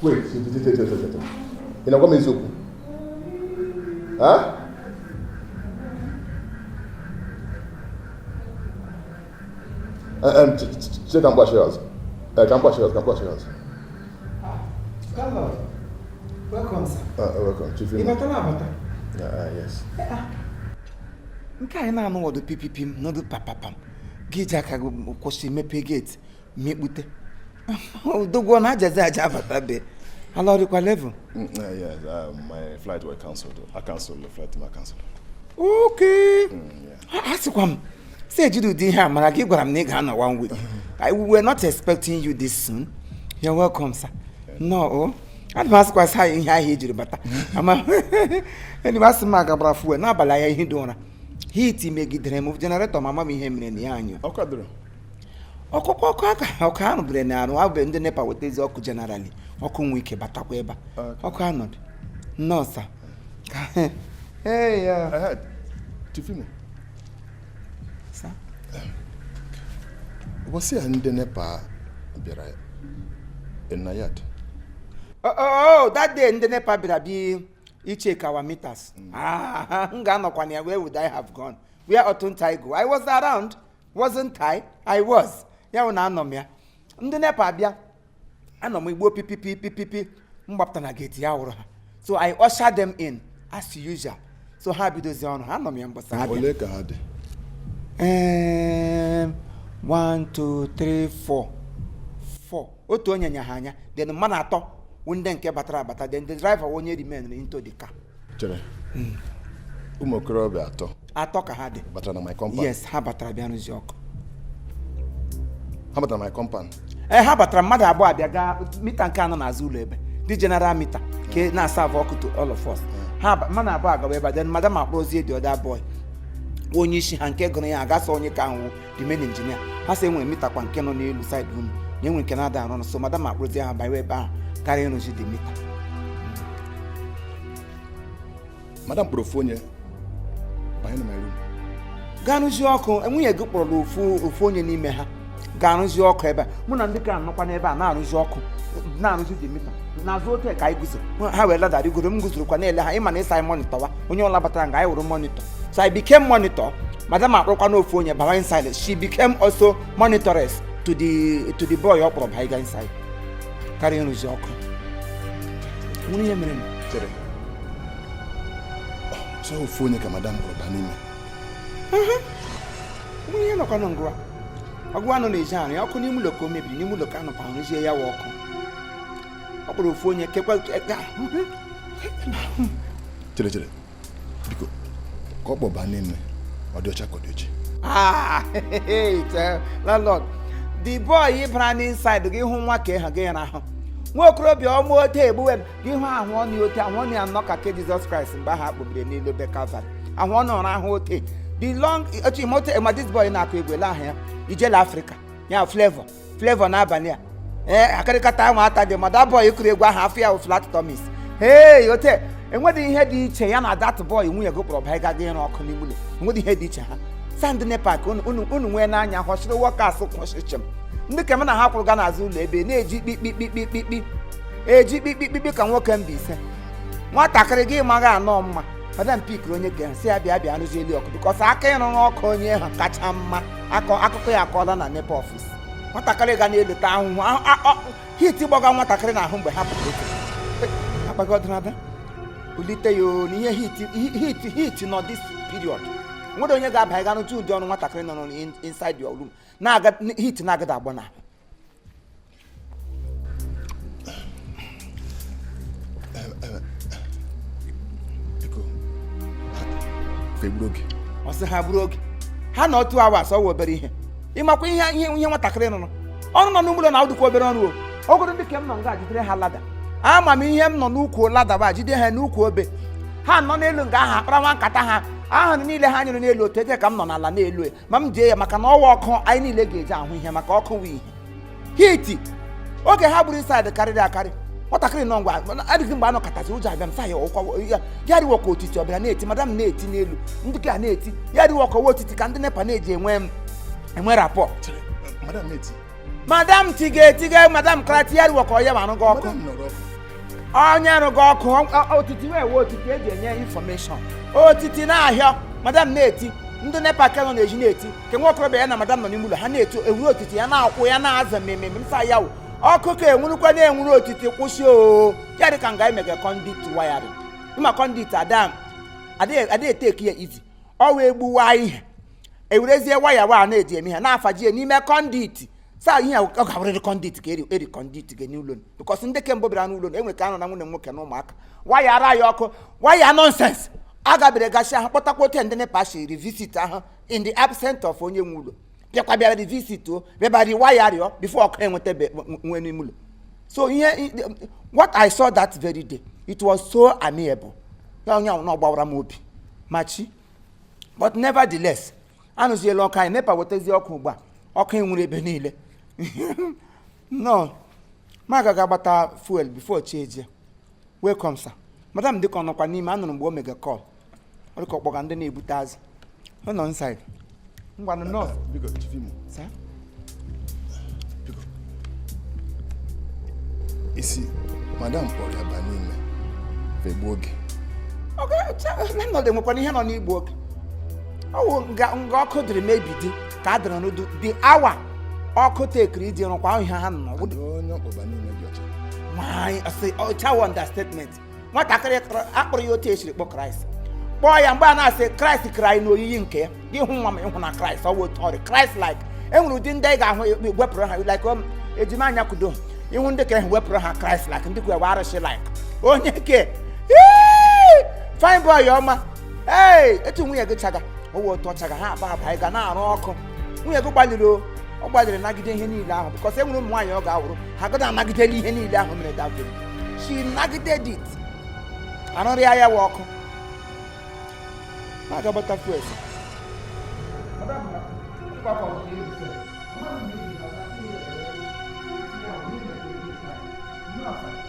Wait. You know what means you? Huh? Say can wash yours. Can wash yours. Hello. Welcome, sir. Welcome, Chief. Yes. Nke anyị na-anụ ọdụ pipipim n'ọdụ papapam gị ji aka kwụsị mepe gate mekpute dogwo na ajazi aja abata be alọrịkwa level. Yes, my flight was cancelled. I cancelled the flight. Okay. Asịkwa m si ejiri ụdị ihe a mara gị gwara m na ị ga-anọ 1 week. We were not expecting you this soon. You're welcome, sir. No. Advance kwa sa ihe ahụ ejiri bata. Ama eni ba sị m agabara fuwe n'abalị ya ihe dị ụra. Heat megidere m generator mama m ihe mere na ya anyụ. Ọkụ aka anụ bere na arụ abụ ndị nepa wetezi ọkụ generally. Ọkụ nwe ike batakwa ebe a. Ọkụ anọdụ. No, sir. Hey, I heard. Tifimo. Sir? Was he ndị nepa bịara in Nayat? Oh, that day ndị nepa bịara bi check our meters. Where would I have gone? Where ought I go? I was around, wasn't I? I was. Ya na anom ya. Ndị nepa bịa. Anom igbo pipi mgbapụta na gate ya wụrụ ha. So I ushered them in as usual. So ha bidozi ọnụ. Anom ya mbọsa ha bịa. Ole ka ha dị? 1, 2, 3, 4. 4. Otu onye nya ha anya. Then mmanụ atọ. Wunde nke batara abata, then the driver onye remain into the car. Chere. Ụmụ okorobịa atọ. Atọ ka ha dị. Batara na my compound. Yes, ha batara bịa n'ụzọ ọkụ. Ha batara my compound. Ha batara mmadụ abụọ abịa gaa mita nke anọ n'azụ ụlọ ebe. The general meter ke na-serve ọkụ to all of us. Ha mmadụ abụọ agawa ebe then madam akpọzie the other boy. Onye isi ha nke gụrụ ya agasa onye ka ahụ the main engineer. Ha sị enwere mita kwa nke nọ n'elu side room. Na enwere nke na-ada arụ so madam akpọzie ha banye ebe ahụ. Carry on the meter. Madam Profonye, behind my room. Ganuzi ọkụ, enwunye gị kpọrọ ofu onye n'ime ha. Ganuzi ọkụ ebe. Mụ na ndị ka anọkwa n'ebe a na-arụzi ọkụ, na-arụzi the meter. N'azụ ote ka anyị guzo. Ha wee ladara igoro m guzorokwa na-ele ha ịma na ịsa anyị monitor wa. Onye ọla batara nga anyị wụrụ monitor. So I became monitor. Madam akpọrọkwa n'ofu onye bawa inside. She became also monitoress to the boy ọ kpọrọ baiga inside. Carry on ụzọ ọkụ. Nwunye ya mere m. Chere. So ofu onye ka madam kpọrọ ba n'ime. Nwunye ya nọkwa n'ngwa. Ọgwụ anọ na-eji arụ ya ọkụ n'ime ụlọ ka o mebiri n'ime ụlọ ka anọ pa arụzie ya wa ọkụ. Ọ kpọrọ ofu onye kekwa Chere. Biko. Ka ọ kpọba n'ime. Ọ dị ọcha ka ọ dị ochi. Landlord. The boy ịbara inside gị hụ nwa ka ha gị n'ahụ. Nwa okorobịa ọmụ ote egbuwe gị hụ ahụ ọnụ ote ahụ ọnụ ya nọ ka ke Jesus Christ mgbe ha kpọbiri n'elu be Calvary. Ahụ ọnụ ọrụ ahụ ote. The long ochi mote ma this boy na-akụ egwu ele ahụ ya. Ijele Africa. Ya Flavor n'abalị a. Akarịkata ahụ ata dị ma that boy kụrụ egwu ahụ afọ ya flat tummies. Hey, ote enweghị ihe dị iche ya na that boy nwunye gị kpọrọ baa gị n'ọkụ n'ime ụlọ. Enweghị ihe dị iche ha. Sand nepa ka unu nwee n'anya họchiri workers kwụsịchim. Ndị ka m na ha kwụrụ ga n'azụ ụlọ ebe na-eji kpikpikpikpikpi eji kpikpikpikpi ka nwoke Mbaise. Nwatakịrị gị maghị anọ mma madam pikiri onye ga-esi ya bịa arụzi elu ọkụ bikọs aka ịrụ n'ọkụ onye ha kacha mma akụkọ ya akọọla na nepa ọfis. Nwatakịrị ga na-eleta ahụhụ hit gbaga nwatakịrị n'ahụ mgbe ha pụrụ oke akpagodịrada ulite ya n'ihe hit nọ this period. Nwere onye ga-aba ga n'otu ụdị ọnụ nwatakịrị nọ inside your room na-aga hit na-agada agba na ọ sị ha buru oge ha na otu awa asọ obere ihe ịmakwa ihe nwatakịrị nọ ọrụ nọ n'ụlọ na ụdịkwa obere ọrụ ogodo ndị ka m nọ nga jidere ha lada ama m ihe m nọ n'ukwu lada ba jide ha n'ukwu obe ha nọ n'elu nga aha akpara nwa nkata ha ahụ niile ha nyere n'elu otu ete ka m nọ n'ala n'elu ma m jee ya maka na ọwa ọkụ anyị niile ga-eji ahụ ihe maka ọkụ wee ihe hiti oge ha gburu inside karịrị akarị nwatakịrị nọ ngwa adịghị mgbe anọ katazi ụjọ abịa m sa ya ọkwa ya dịwọka otiti ọbịa na-eti madam na-eti n'elu ndị ka na-eti ya dịwọka otiti ka ndị nepa na-eji enwe rapọ madam tiga madam krati ya dịwọka ọya ma anụ gị ọkụ onye rụgo ọkụ otiti wee otiti eji enye information otiti na-ahịa madam na-eti ndị nepa ka nọ na-eji na-eti ke nwa okorobịa ya na madam nọ n'ime ụlọ ha na-eto enwuru otiti ya na-akwụ ya na-aza mmemme nsa ya wụ ọkụ ka enwurukwa na-enwuru otiti kwụsị ya dị ka nga imege conduit wiring ịma conduit adịghị eteki ya izi ọ wee gbuwa ihe ewerezie waya na-eji eme ha na-afaji n'ime conduit saa ihe ọ ga-abụrịrị conduit ka eri conduit gị n'ụlọ because ndị kemgbe bịara n'ụlọ enwe ka anọ na nwunye nwoke na ụmụaka waya ara ya ọkụ waya nonsense agabere gasị ahụ kpọtakpọta ndị nepa shiri visit ahụ in the absence of onye nwe ụlọ bịakwa bịara di visit o bịabara waya rịọ before ọkụ enweta nwe n'ime ụlọ. So what I saw that very day, it was so amiable. Onye ahụ na ọgbawara m obi machi, but nevertheless anụziela ọkụ anyị nepa wetezi ọkụ ugbu a ọkụ enwere ebe niile no ma agaghị agbata fuel before chi ejie. Welcome sir. Madam dịka ọ nọkwa n'ime anụrụ mgbe o mega call ọ dịka ọkpọga ndị na-ebute azụ ọ nọ inside ngwanụ nọ biko chifimo sir biko isi madam kpọrọ ya ba n'ime fegbu oge nọdụ enwekwana ihe nọ n'igbu oge ọwụ nga ọkụ dịrị mebidi ka a dịrị n'udu the hour ọkụ tekiri iji rụkwa ihe ha nọ onye ọkpọba n'ime dị ọcha nwanyị ọcha understatement nwatakịrị akpọrọ ya otu esiri kpọ kraịst kpọọ ya mgbe a na-asị kraịst kere anyị n'oyiyi nke ya gị hụ nwa ma ịhụ na kraịst ọwụ otu ọrị kraịst like enwere ụdị ndị ị ga-ahụ wepụrụ ha like ejima anya kudo ihu ndị ka wepụrụ ha kraịst like ndị kwe warịshị like onye ke fine boy ọma etu nwunye gị chaga ọwụ otu ọchaga ha akpa aba ị ga na-arụ ọkụ nwunye gị ọ gbalịrị nagide ihe niile ahụ because enwere ụmụ nwaanyị ọ ga-awụrụ ha gada anagideli ihe niile ahụ mere davin she nagided it anụrịa ya wa ọkụ na-aga gbata fuel No.